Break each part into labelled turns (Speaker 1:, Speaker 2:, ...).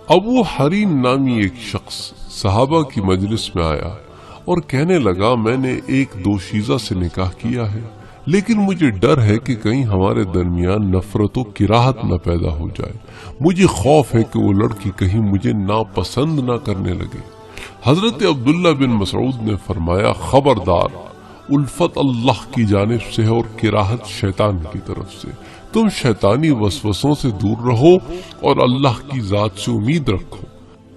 Speaker 1: ابو حرین نامی ایک شخص صحابہ کی مجلس میں آیا اور کہنے لگا میں نے ایک دوشیزہ سے نکاح کیا ہے، لیکن مجھے ڈر ہے کہ کہیں ہمارے درمیان نفرت و کراہت نہ پیدا ہو جائے۔ مجھے خوف ہے کہ وہ لڑکی کہیں مجھے ناپسند نہ کرنے لگے۔ حضرت عبداللہ بن مسعود نے فرمایا خبردار، الفت اللہ کی جانب سے ہے اور کراہت شیطان کی طرف سے۔ تم شیطانی وسوسوں سے دور رہو اور اللہ کی ذات سے امید رکھو،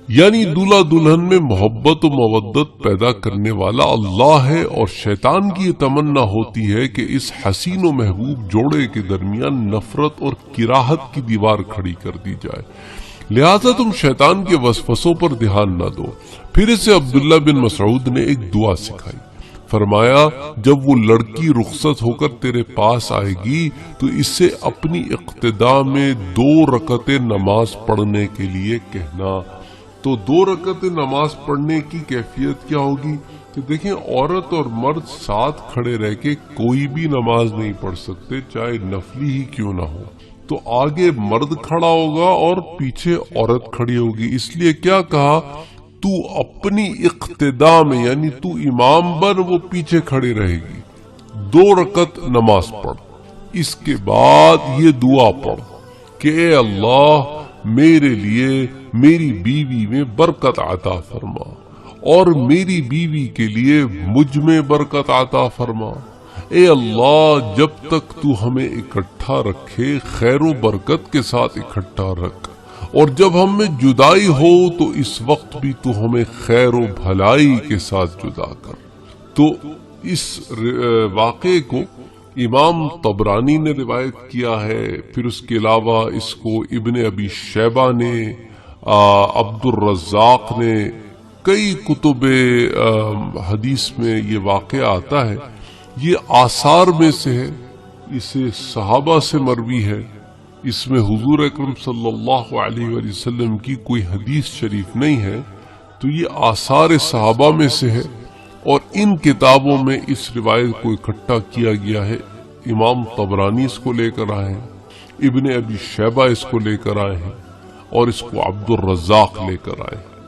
Speaker 1: یعنی دولہا دلہن میں محبت و مودت پیدا کرنے والا اللہ ہے، اور شیطان کی یہ تمنا ہوتی ہے کہ اس حسین و محبوب جوڑے کے درمیان نفرت اور کراہت کی دیوار کھڑی کر دی جائے، لہذا تم شیطان کے وسوسوں پر دھیان نہ دو۔ پھر اسے عبداللہ بن مسعود نے ایک دعا سکھائی، فرمایا جب وہ لڑکی رخصت ہو کر تیرے پاس آئے گی تو اسے اپنی اقتداء میں 2 رکعتیں نماز پڑھنے کے لیے کہنا۔ تو 2 رکعتیں نماز پڑھنے کی کیفیت کیا ہوگی کہ دیکھیں عورت اور مرد ساتھ کھڑے رہ کے کوئی بھی نماز نہیں پڑھ سکتے، چاہے نفلی ہی کیوں نہ ہو۔ تو آگے مرد کھڑا ہوگا اور پیچھے عورت کھڑی ہوگی، اس لیے کیا کہا، تو اپنی اقتداء میں، یعنی تو امام بن، وہ پیچھے کھڑی رہے گی، 2 رکعت نماز پڑھ۔ اس کے بعد یہ دعا پڑھ کہ اے اللہ میرے لیے میری بیوی میں برکت عطا فرما اور میری بیوی کے لیے مجھ میں برکت عطا فرما۔ اے اللہ جب تک تو ہمیں اکٹھا رکھے خیر و برکت کے ساتھ اکٹھا رکھ، اور جب ہم میں جدائی ہو تو اس وقت بھی تو ہمیں خیر و بھلائی کے ساتھ جدا کر۔ تو اس واقعے کو امام طبرانی نے روایت کیا ہے، پھر اس کے علاوہ اس کو ابن ابی شیبہ نے، عبد الرزاق نے، کئی کتب حدیث میں یہ واقعہ آتا ہے۔ یہ آثار میں سے ہے، اسے صحابہ سے مروی ہے، اس میں حضور اکرم صلی اللہ علیہ وآلہ وسلم کی کوئی حدیث شریف نہیں ہے، تو یہ آثار صحابہ میں سے ہے، اور ان کتابوں میں اس روایت کو اکٹھا کیا گیا ہے۔ امام طبرانی اس کو لے کر آئے ہیں، ابن ابی شیبہ اس کو لے کر آئے ہیں، اور اس کو عبد الرزاق لے کر آئے ہیں۔